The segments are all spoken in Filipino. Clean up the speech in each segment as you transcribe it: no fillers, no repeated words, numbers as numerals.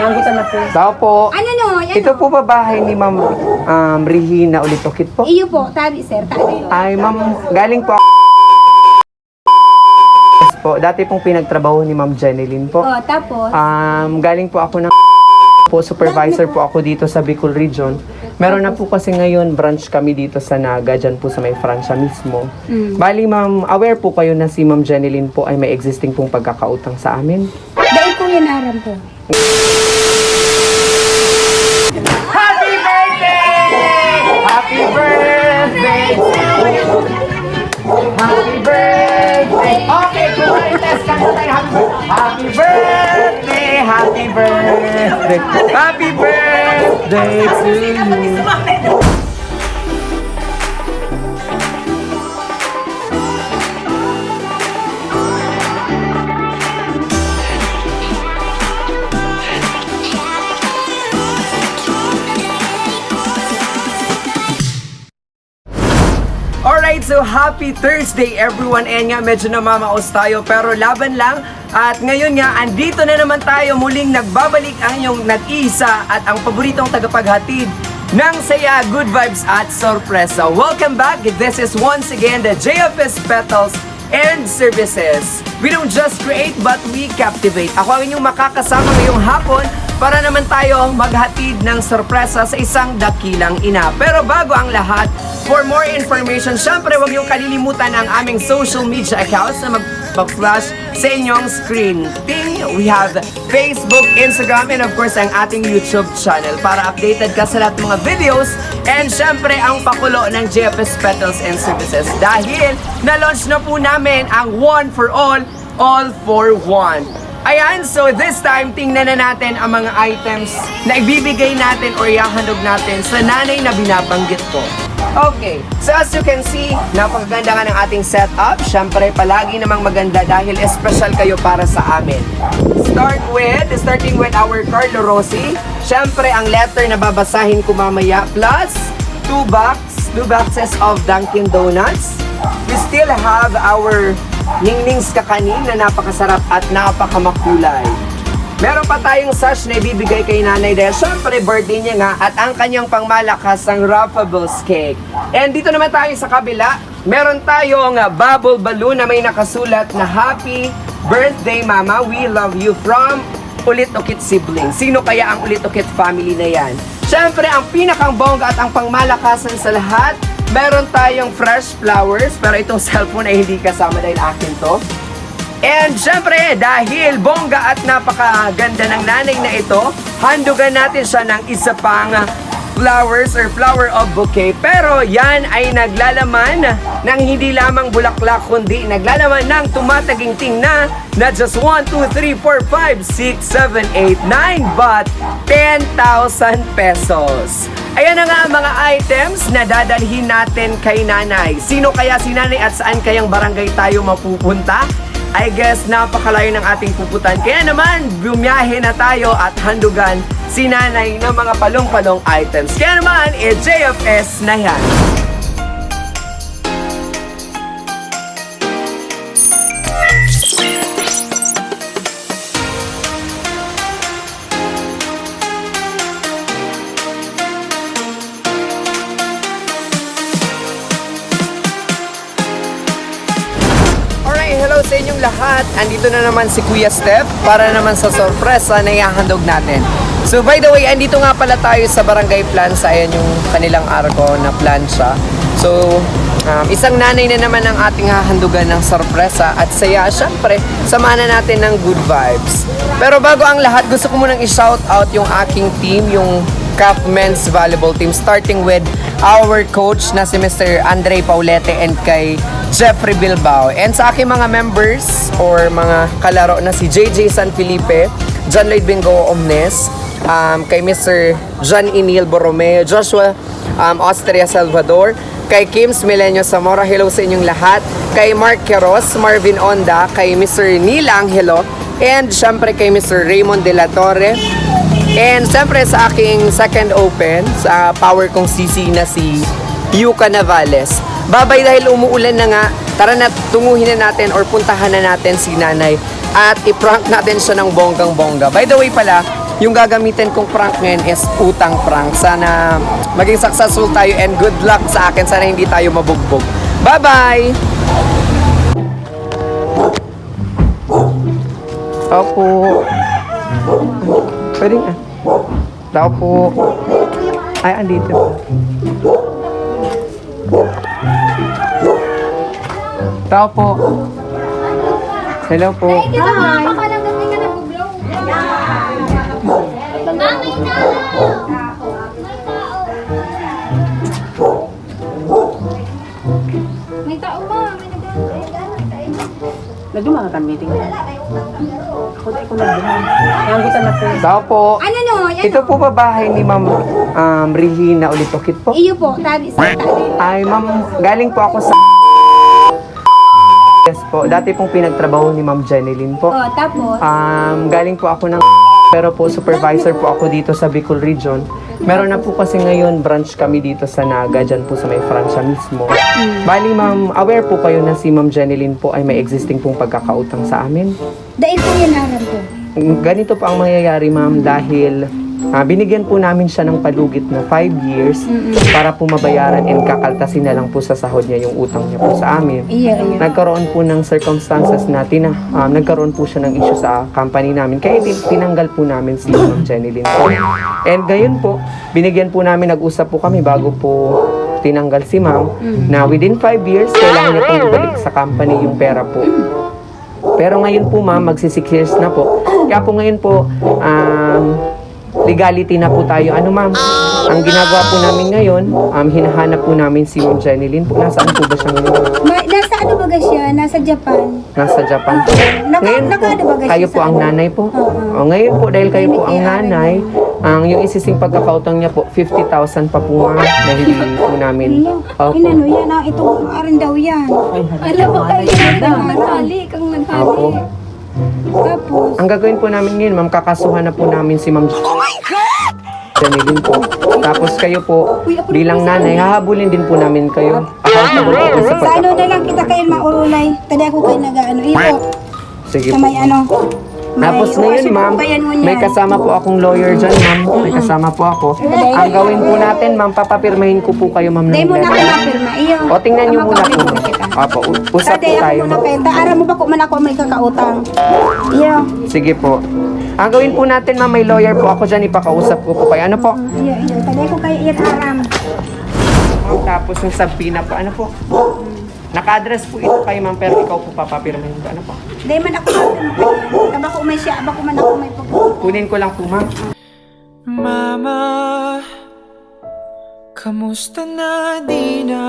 Naanggutan na po. Tao po. Ano no? Ano? Ito po ba bahay ni Ma'am Regina Ulitokit po? Iyo po, tabi sir, tabi. Ay, ma'am, galing po po. Dati pong pinagtrabaho ni Ma'am Jeneline po. Oh, tapos? Galing po ako ng po, supervisor po ako dito sa Bicol Region. Meron na po kasi ngayon branch kami dito sa Naga, dyan po sa may Francia mismo. Bali ma'am, aware po kayo na si Ma'am Jeneline po ay may existing pong pagkakautang sa amin? Dahil ko yan aram po. Happy birthday! Happy birthday! Happy birthday! Okay, kumarites ka na tayo. Happy birthday! Happy birthday! Happy birthday to you! Alright, so happy Thursday everyone. And nga, medyo namamaos tayo pero laban lang. At ngayon nga, andito na naman tayo muling nagbabalik ang inyong nag-iisa at ang paboritong tagapaghatid ng saya, good vibes at sorpresa. Welcome back. This is once again the JFS Petals and Services. We don't just create but we captivate. Ako ang inyong makakasama ngayong hapon para naman tayo maghatid ng sorpresa sa isang dakilang ina. Pero bago ang lahat, for more information, syempre huwag niyong kalilimutan ang aming social media accounts na mag-flash sa inyong screen. We have Facebook, Instagram, and of course ang ating YouTube channel para updated ka sa lahat ng mga videos and syempre ang pakulo ng JFS Petals and Services dahil na-launch na po namin ang One for All for One. Ayan, so this time, tingnan na natin ang mga items na ibibigay natin o ihahandog natin sa nanay na binabanggit ko. Okay, so as you can see, napakaganda nga ng ating setup. Siyempre, palagi namang maganda dahil espesyal kayo para sa amin. Starting with our Carlo Rossi. Siyempre, ang letter na babasahin ko mamaya, plus 2 boxes of Dunkin' Donuts. We still have our Ningning's Kakanin na napakasarap at napakamakulay. Meron pa tayong sash na ibibigay kay nanay dahil syempre birthday niya nga at ang kanyang pangmalakas ang Ruffables cake. And dito naman tayo sa kabila, meron tayong bubble balloon na may nakasulat na Happy Birthday Mama, We Love You from Ulitokit Siblings. Sino kaya ang Ulitokit family na yan? Syempre ang pinakang bongga at ang pangmalakasan sa lahat, meron tayong fresh flowers, pero itong cellphone ay hindi kasama dahil akin to. And syempre, dahil bongga at napakaganda ng nanay na ito, handugan natin siya ng isa pang flowers or flower of bouquet. Pero yan ay naglalaman ng hindi lamang bulaklak, kundi naglalaman ng tumataginting na just 1, 2, 3, 4, 5, 6, 7, 8, 9, but 10,000 pesos. Ayan na nga ang mga items na dadalhin natin kay nanay. Sino kaya si nanay at saan kayang barangay tayo mapupunta? I guess napakalayo ng ating puputan. Kaya naman, bumiyahe na tayo at handugan si nanay ng mga palong-palong items. Kaya naman, JFS na yan. Hello sa inyong lahat. Andito na naman si Kuya Steph para naman sa sorpresa na ihahandog natin. So by the way, andito nga pala tayo sa Barangay Plansa. Ayan yung kanilang arko na plancha. So isang nanay na naman ang ating hahandugan ng sorpresa at saya. Syempre, samahan na natin ng good vibes. Pero bago ang lahat, gusto ko munang i-shout out yung aking team, yung CAF Men's Volleyball Team, starting with our coach na si Mr. Andre Paulete and kay Jeffrey Bilbao. And sa aking mga members or mga kalaro na si JJ San Felipe, John Lloyd Bengo Omnes, kay Mr. John Enil Borromeo, Joshua Austria Salvador, kay Kims Milenio Zamora, hello sa inyong lahat, kay Mark Queros, Marvin Onda, kay Mr. Neil Angelo, and syempre kay Mr. Raymond De La Torre, and syempre sa aking second open, sa power kong CC na si Yuka Navales. Babay dahil umuulan na nga, tara na tunguhin na natin or puntahan na natin si nanay at i-prank natin siya ng bonggang-bongga. By the way pala, yung gagamitin kong prank ngayon is utang prank. Sana maging successful tayo and good luck sa akin. Sana hindi tayo mabugbog. Bye-bye! Tao po. Pwede nga. Tao po. Ay, andito. Tao po. Hello po. May tao ba? May Nagdumanga ka meeting. Ako di ko nagdumang. Nangutan na po. Tao po. Ano no? Yan Ito po ba bahay ni Ma'am Regina Ulitokit po? Iyo po, tabi sir, tabi. Ay, ma'am, galing po ako sa... Yes po, dati pong pinagtrabaho ni Ma'am Jeneline po. Oh, tapos, Galing po ako ng... Pero po, supervisor po ako dito sa Bicol Region. Meron na po kasi ngayon branch kami dito sa Naga, dyan po sa may Francia mismo. Bali, ma'am, aware po kayo na si Ma'am Jeneline po ay may existing pong pagkakautang sa amin. dahil po yan aram po. Ganito po ang mangyayari, ma'am, dahil binigyan po namin siya ng palugit na 5 years para po mabayaran and kakaltasin na lang po sa sahod niya yung utang niya po sa amin. Iyo. Nagkaroon po ng circumstances na nagkaroon po siya ng issue sa company namin. Kaya tinanggal po namin si Ma'am Jeneline po. And gayon po, binigyan po namin, nag-usap po kami bago po tinanggal si Ma'am na within 5 years, kailangan niya pong ibalik sa company yung pera po. Pero ngayon po, ma'am, magsi 6 years na po. Kaya po ngayon po, legality na po tayo. Ano, ma'am? Ang ginagawa po namin ngayon, hinahanap po namin si Ma'am Jeneline po. Nasaan po ba siya ngayon? Nasa ano ba siya? Nasa Japan. Nasa Japan po. Ngayon po, kayo po ang nanay po. O, ngayon po, dahil kayo po ang nanay, yung isising pagkakautang niya po, 50,000 pa po, ma'am, na hindi po namin. Opo. Inano yan, itong arin daw yan. Alam mo kayo, naghali kang Opo. naghali. Tapos, Ang gagawin po namin ngayon, ma'am, kakasuhan na po namin si Ma'am Jeneline po. Tapos kayo po, bilang nanay, hahabulin din po namin kayo. Accountable po kayo sa sa ano pagkakautang. na lang kita kayo maurulay. Tadi ako kayo nag-ano. Iyo, Sige sa po. may ano. Tapos ngayon, ma'am, may kasama po akong lawyer dyan, ma'am. May kasama po ako. Ang gawin po natin, ma'am, papapirmahin ko po kayo, ma'am, Dahil ng mo na ako letter. mapirma. Iyo. O, tingnan niyo muna po. Kita. Opo, usap po Dati tayo. ako muna kayo. Taara mo ba kung man ako may kakautang? Iyo. Sige po. Ang gawin po natin, ma'am, may lawyer po ako dyan. Ipakausap ko po kayo. Ano po? Iyo. Tadi ako kayo iyan aram. Ma'am, tapos yung sabina po. Ano po? Naka-address po ito kayo, ma'am, pero ikaw po papapirmahin ko. Ano po? Dahil man ako mapirma. Bako may siya. Bako man ako may pagkakutan. Kunin ko lang po, ma'am. Mama, kamusta na di na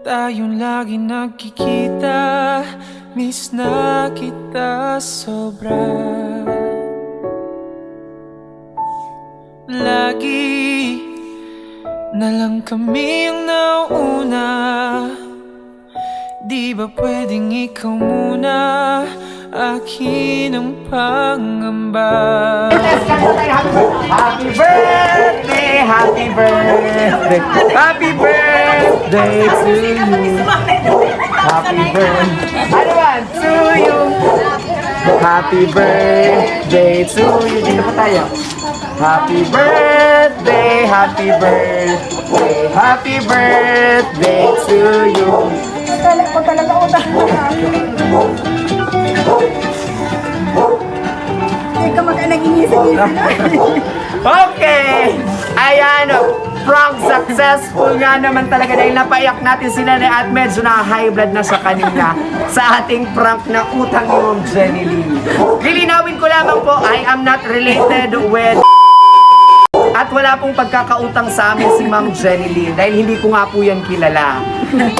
tayong lagi nagkikita? Miss na kita sobra. Lagi na lang kami ang nauna. Di ba pwedeng ikaw muna? Akin ang pangamba. Happy birthday! Happy birthday! Happy birthday to you! Happy birthday! Ano ba? To you! Happy birthday to you! Dito po tayo. Happy birthday! Happy birthday! Happy birthday to you! Pag talaga utang mo na. Hindi ka mag-anag-inisip-isip. Okay! Ayan, prank successful nga naman talaga dahil napaiyak natin si Nanay at medyo na-high blood na siya kanina sa ating prank na utang ni Ma'am Jeneline. Lilinawin ko lamang po, I am not related with at wala pong pagkakautang sa amin si Ma'am Jeneline dahil hindi ko nga po yan kilala.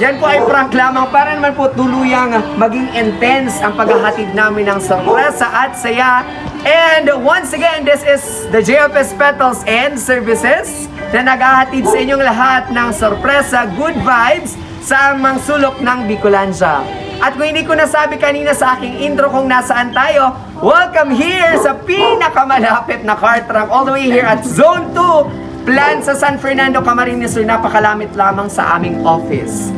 Yan po ay prank lamang para naman po tuluyang maging intense ang paghahatid namin ng sorpresa at saya. And once again, this is the JFS Petals and Services na naghahatid sa inyong lahat ng sorpresa, good vibes sa amang sulok ng Bicolandia. At kung hindi ko nasabi kanina sa aking intro kung nasaan tayo, welcome here sa pinakamalapit na car trunk all the way here at Zone 2, Plan sa San Fernando, Camarines Sur. Napakalamit lamang sa aming office.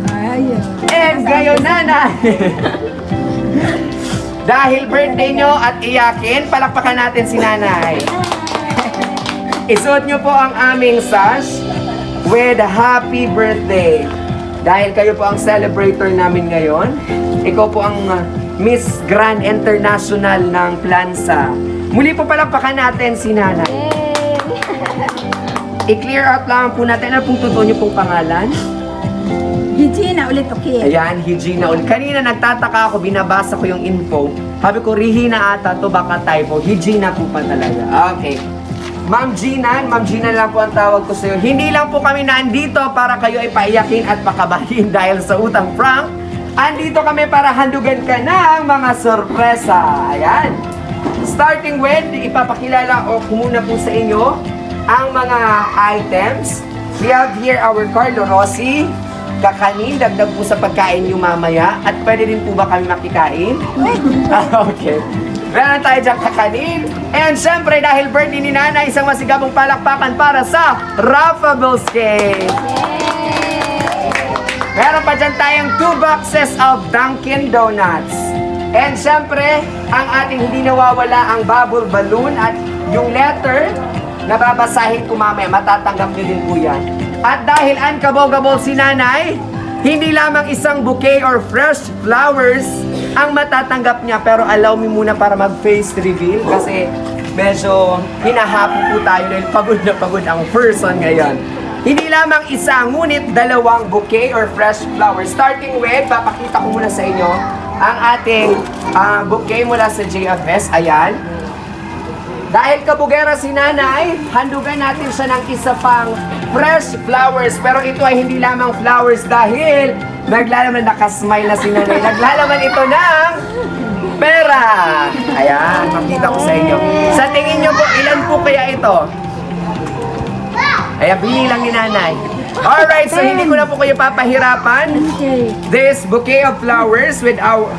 And gayon na Dahil birthday nyo at iyakin, palakpakan natin si nanay. Isuot nyo po ang aming sash with happy birthday. Dahil kayo po ang celebrator namin ngayon. Ikaw po ang Miss Grand International ng Plansa. Muli po palakpakan natin si nanay. I-clear out lang po natin. Ano pong totoo niyo pong pangalan? Higina ulit, okay. Ayan, Higina ulit. Kanina nagtataka ako, binabasa ko yung info. Sabi ko, Rihina ata to, baka typo. Higina po pa talaga. Okay. Ma'am Gina lang po ang tawag ko sa'yo. Hindi lang po kami nandito para kayo ay paiyakin at pakabahin dahil sa utang prank. Andito kami para handugan ka ng mga sorpresa. Ayan. Starting with, ipapakilala ko muna po sa inyo ang mga items. We have here our Carlo Rossi, kakanin, dagdag po sa pagkain nyo mamaya. At pwede din po ba kami makikain? Okay. Meron tayo dyan kakanin. And syempre, dahil birthday ni Nanay, isang masigabong palakpakan para sa Rafa Cake. Meron pa dyan tayong 2 boxes of Dunkin Donuts. And syempre, ang ating hindi nawawala ang bubble balloon at yung letter na babasahin ko mamaya, matatanggap nyo din po yan. At dahil unkabogable si Nanay, hindi lamang isang bouquet or fresh flowers ang matatanggap niya, pero allow me muna para mag-face reveal kasi medyo hinahapo po tayo dahil pagod ang person ngayon. Hindi lamang isa, ngunit 2 bouquet or fresh flowers. Starting with, papakita ko muna sa inyo ang ating bouquet mula sa JFS. Ayan. Dahil kabugera si Nanay, handugan natin siya ng isa pang fresh flowers. Pero ito ay hindi lamang flowers dahil naglalaman, nakasmile na si Nanay. Naglalaman ito ng pera. Ayan, makita ko sa inyo. Sa tingin nyo po, ilan po kaya ito? Ayan, binilang ni Nanay. Alright, so hindi ko na po kayo papahirapan. This bouquet of flowers with our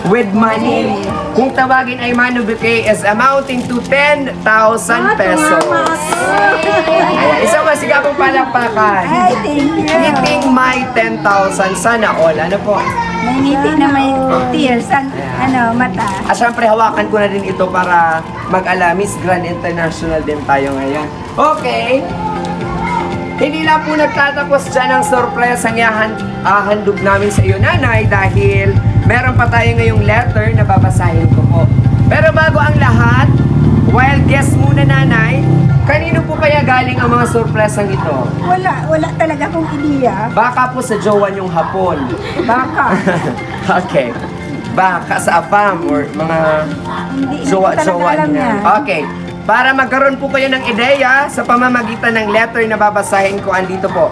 with money, kung tawagin ay Manu Bouquet, is amounting to 10,000 pesos. Ayan, isang masigabong palakpakan. Ay, thank you. Hitting my 10,000. Sana all. Ano po? May ngiti na may tears ang mata. At syempre, hawakan ko na din ito para mag-ala. Miss Grand International din tayo ngayon. Okay. Hindi lang po nagtatapos dyan ang sorpresang handog namin sa iyo, Nanay, dahil meron pa tayo ngayong letter na babasahin ko po. Pero bago ang lahat, while guess muna, Nanay, kanino po kaya galing ang mga sorpresang ito? Wala talaga akong ideya. Baka po sa jowa niyong hapon. Baka. Okay. Baka sa afam or mga Hindi jowa talaga alam niya. niya. Okay. Para magkaroon po kayo ng ideya sa pamamagitan ng letter na babasahin ko, andito po.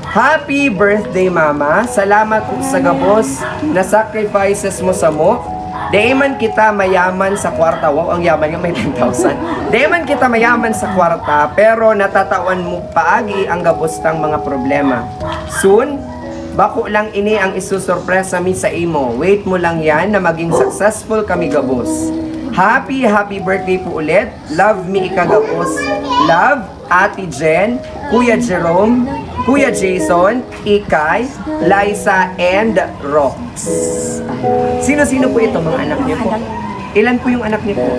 Happy birthday, Mama. Salamat po sa gabos na sacrifices mo sa mo. Dayman kita mayaman sa kwarta. Wow, ang yaman nga, may 10,000. Dayman kita mayaman sa kwarta, pero natatawan mo paagi ang gabos ng mga problema. Soon, bako lang ini ang isusurpresa mi sa imo. Wait mo lang yan na maging successful kami gabos. Happy birthday po ulit. Love me ikagapos. Love, Ate Jen, Kuya Jerome, Kuya Jason, Ikay, Liza, and Rox. Sino-sino po ito, mga anak niyo po? Ilan po yung anak niyo po?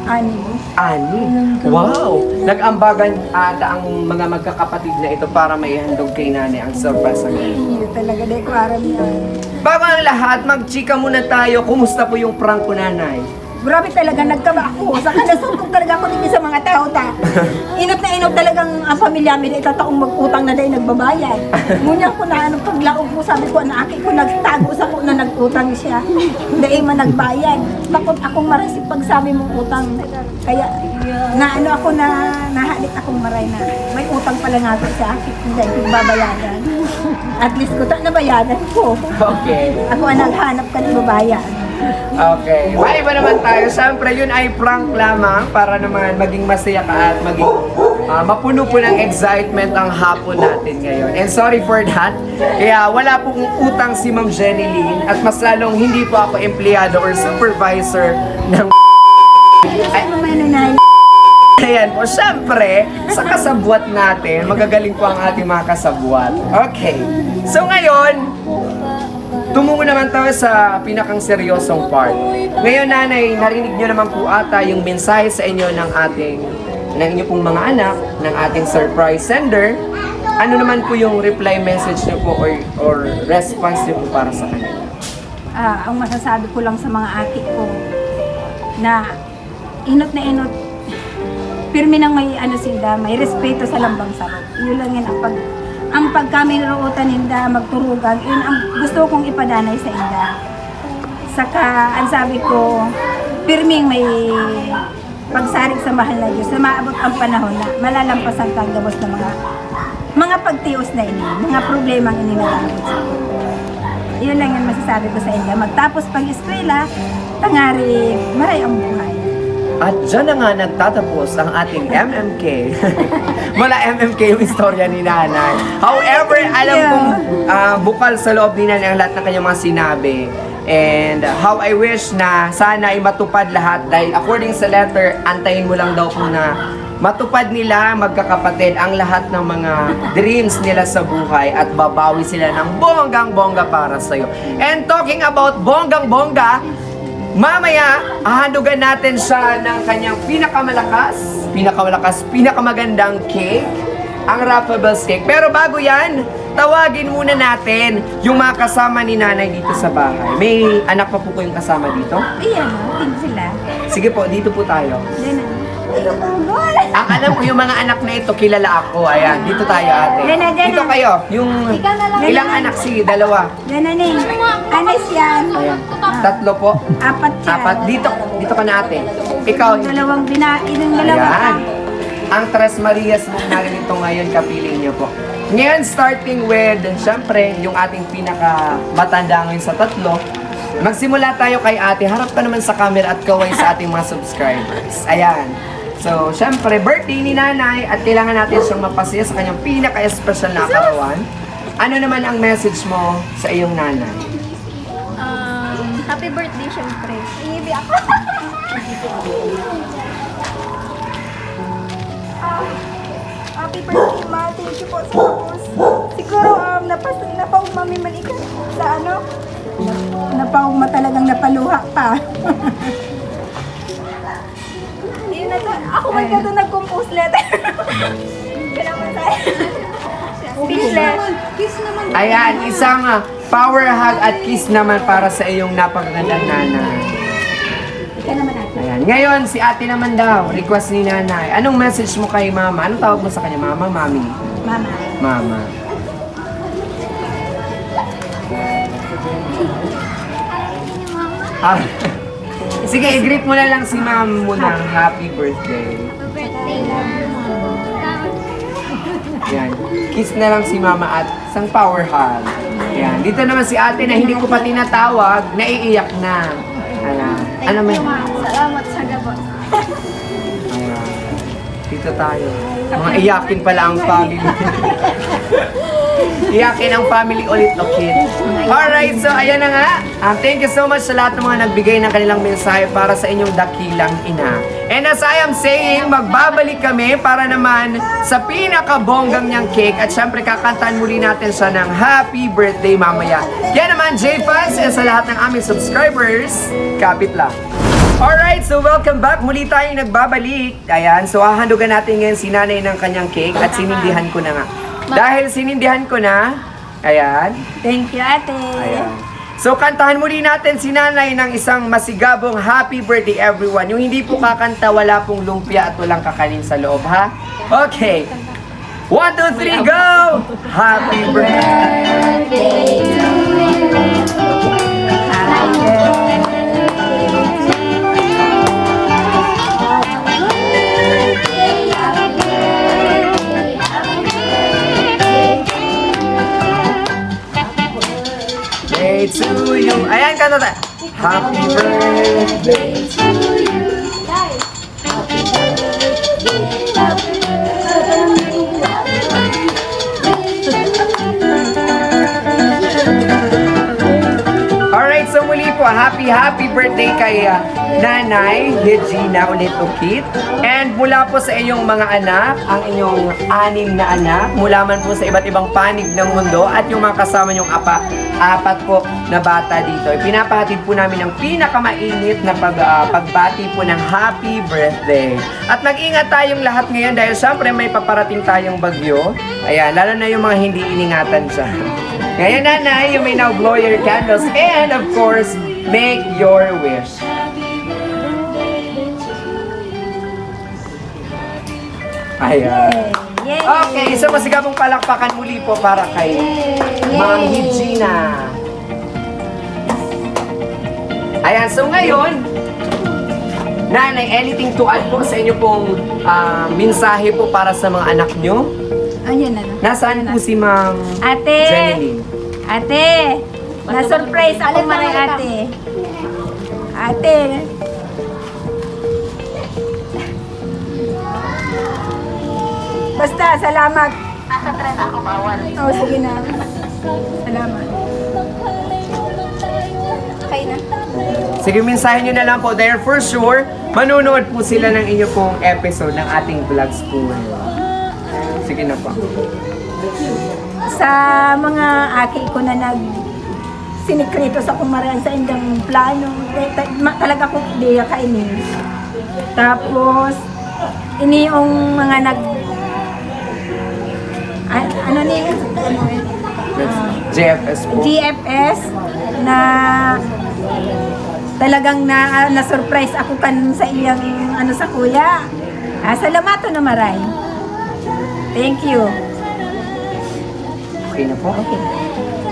Ani? Wow! Nag-ambagan ata ang mga magkakapatid na ito para maihandog kay Nanay ang sorpresa niya. Hindi talaga, di ko aram yan. Bago ang lahat, mag-chika muna tayo. Kumusta po yung prank ko, Nanay? Grabe talaga, nagkaba ako. Saka nasundog talaga ako din sa mga tao inot na inot talagang ang pamilya mi ito taong mag-utang na dahil nagbabayad. Ngunyan ko na paglaog mo, sabi ko, naaki ko nagtago sa ko na nag-utang siya. Dahil man nagbayad. Bakit akong marasip pag sabi mong utang. Kaya ako na nahalik akong maray na may utang pala nga ako sa akin dahil babayaran. At least ko nabayaran ko. Okay. Ako ang naghanap ka ng babayan. Okay. May iba naman tayo. Siyempre, yun ay prank lamang para naman maging masaya ka at maging mapuno po ng excitement ang hapon natin ngayon. And sorry for that. Kaya wala pong utang si Ma'am Jenny Lynn at mas lalong hindi po ako empleyado or supervisor ng Ayan po, syempre, sa kasabwat natin, magagaling po ang ating mga kasabwat. Okay. So ngayon, tumungo naman tayo sa pinakang seryosong part. Ngayon, nanay, narinig nyo naman po ata yung mensahe sa inyo ng inyo pong mga anak, ng ating surprise sender. Ano naman po yung reply message nyo po or response nyo po para sa kanila? Ang masasabi ko lang sa mga ate ko na inot, pirmi nang may sila, may respeto sa lambang sarap. Yun lang yan ang pagkamiruutan ninda, magturugan, yun ang gusto kong ipadanay sa inda. Saka, ang sabi ko, pirming may pagsarig sa mahal na Diyos na maabot ang panahon na malalampas ang kagabos ng mga pagtios na ini, mga problemang ini nalabot sa iyo. Yun lang yung masasabi ko sa inyo. Magtapos pag-eskwela, tangari, maray ang buhay. At dyan na nga nagtatapos ang ating MMK. Wala MMK yung istorya ni nanay. However, alam kong bukal sa loob ni nanay ang lahat ng kanyang mga sinabi. And how I wish na sana ay matupad lahat dahil according sa letter, antayin mo lang daw po na matupad nila magkakapatid ang lahat ng mga dreams nila sa buhay at babawi sila ng bonggang-bongga para sa'yo. And talking about bonggang-bongga, mamaya, ahandugan natin siya ng kanyang pinakamagandang cake, ang Raffael's cake. Pero bago yan, tawagin muna natin yung mga kasama ni nanay dito sa bahay. May anak pa po kayong kasama dito? Ayan, tingin sila. Sige po, dito po tayo. Yan na. Ang alam ko yung mga anak na ito, kilala ako. Ayan, dito tayo ate. Dyan. Dito kayo, yung ilang anak? Sige, dalawa. Yan na ning. Anis yan. Ayan. Tatlo po. Apat yan. Apat. Dito ka na ate. Ikaw. Dalawang yung dalawa pa. Ayan. Ang Tres Marias mong narito ngayon, kapili niyo po. Ngayon, starting with, syempre, yung ating pinaka-matanda ngayon sa tatlo. Magsimula tayo kay ate. Harap ka naman sa camera at kaway sa ating mga subscribers. Ayan. So, syempre, birthday ni nanay at kailangan natin siyang mapasaya sa kanyang pinaka-espesyal na karawan. Ano naman ang message mo sa iyong nanay? Happy birthday, syempre. Iibi ako. Happy birthday, ma. Thank you po sa tapos. Siguro, napaumami man ikaw sa napauma talagang napaluha pa. Yun na to. Ako man ka to nag-compose letter. Kailangan tayo. Speechless. Kiss naman. Ayan, isang power hug at kiss naman para sa iyong napakagandang nanay. Ika naman natin. Ayan. Ngayon, si ate naman daw, request ni nanay. Anong message mo kay mama? Anong tawag mo sa kanya? Mama, mami? Mama. Mama. Ah, sige, i-greet mo na lang si ma'am mo ng happy birthday. Birthday. Yan. Kiss na lang si mama at isang power hug. Yan. Dito naman si ate na hindi ko pa tinatawag, naiiyak na. Ano may? Salamat sa gabos. Ayan. Dito tayo. Mga iyakin pala ang family. Iyakin ang family ulit, okay? Alright, so ayan na nga. Thank you so much sa lahat ng mga nagbigay ng kanilang mensahe para sa inyong dakilang ina. And as I am saying, magbabalik kami para naman sa pinakabonggang niyang cake at syempre kakantahan muli natin siya ng happy birthday mamaya. Yan naman, J-Fans, and sa lahat ng aming subscribers, kapit lang. Alright, so welcome back. Muli tayong nagbabalik. Ayan, so hahandugan natin ngayon si nanay ng kanyang cake at sinindihan ko na nga. Dahil sinindihan ko na, ayan. Thank you, ate. Ayan. So kantahan muli natin si nanay ng isang masigabong happy birthday everyone. Yung hindi po kakanta, wala pong lumpia at walang kakanin sa loob, ha? Okay. 1, 2, 3, go! Happy birthday! To you. Ayan, kanta tayo. Happy birthday to you. Alright, so muli po, happy birthday kay Nanay Regina Ulit-Ukit. And mula po sa inyong mga anak, ang inyong 6 na anak, mula man po sa iba't ibang panig ng mundo at yung mga kasama nyong apat po na bata dito. Pinapahatid po namin ang pinakamainit na pagbati po ng happy birthday. At mag-ingat tayong lahat ngayon dahil syempre may paparating tayong bagyo. Ayan, lalo na yung mga hindi iningatan dyan. Ngayon, Nanay, you may now blow your candles and of course, make your wish. Ayan. Yay! Okay, so masigabong palakpakan muli po para kay Ma'am Regina. Ayan, so ngayon, Nanay, anything to add po sa inyo pong mensahe po para sa mga anak nyo? Ayan na. Nasaan po si Ma'am Ate! Jeneline? Ate! Na-surprise ako maray ate. Ate! Basta, salamat. Nasa trend ako bawal. Oo, sige na. Salamat. Okay na. Sige, mensahe nyo na lang po. Dahil for sure, manunood po sila ng inyo pong episode ng ating vlogs po ngayon. Sige na po. Sa mga aki ko na sinikrito sa kumaran sa indang plano, talaga ko di kainin. Tapos, ini yung mga JFS po. GFS na talagang na-surprise ako sa iyang sa kuya. Salamat na maray. Thank you. Okay na po? Okay.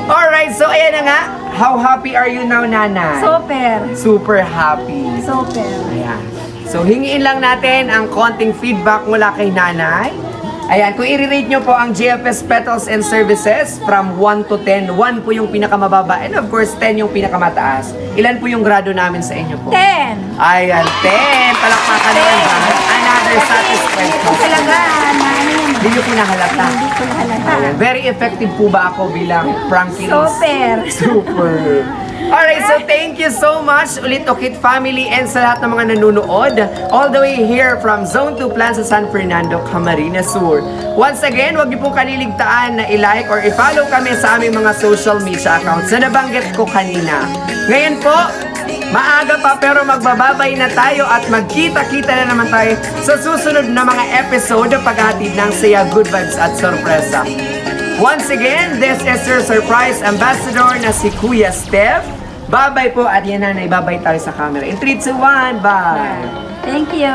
Alright, so ayan na nga. How happy are you now, Nanay? Super. Super happy. Super. Ayan. So, hingiin lang natin ang konting feedback mula kay Nanay. Ayan, kung i-rate nyo po ang GFS Petals and Services from 1 to 10, 1 po yung pinakamababa and of course 10 yung pinakamataas. Ilan po yung grado namin sa inyo po? 10. Ayan, 10! Palakpakan naman ba? Another satisfied Ito talaga, Hindi nyo po nahalata. hindi ko nahalata. Ayan, very effective po ba ako bilang pranking? Super. Super! Alright, so thank you so much Ulit-Ukit family and sa lahat ng mga nanonood all the way here from Zone 2 Plaza San Fernando, Camarines Sur. Once again, huwag niyo pong kaliligtaan na i-like or i-follow kami sa aming mga social media accounts na nabanggit ko kanina. Ngayon po, maaga pa pero magbababay na tayo at magkita-kita na naman tayo sa susunod na mga episode ng paghatid ng saya, good vibes at sorpresa. Once again, this is your surprise ambassador na si Kuya Steph. Bye-bye po at yan na, ibabay tayo sa camera. In 3, 2, 1, bye! Thank you.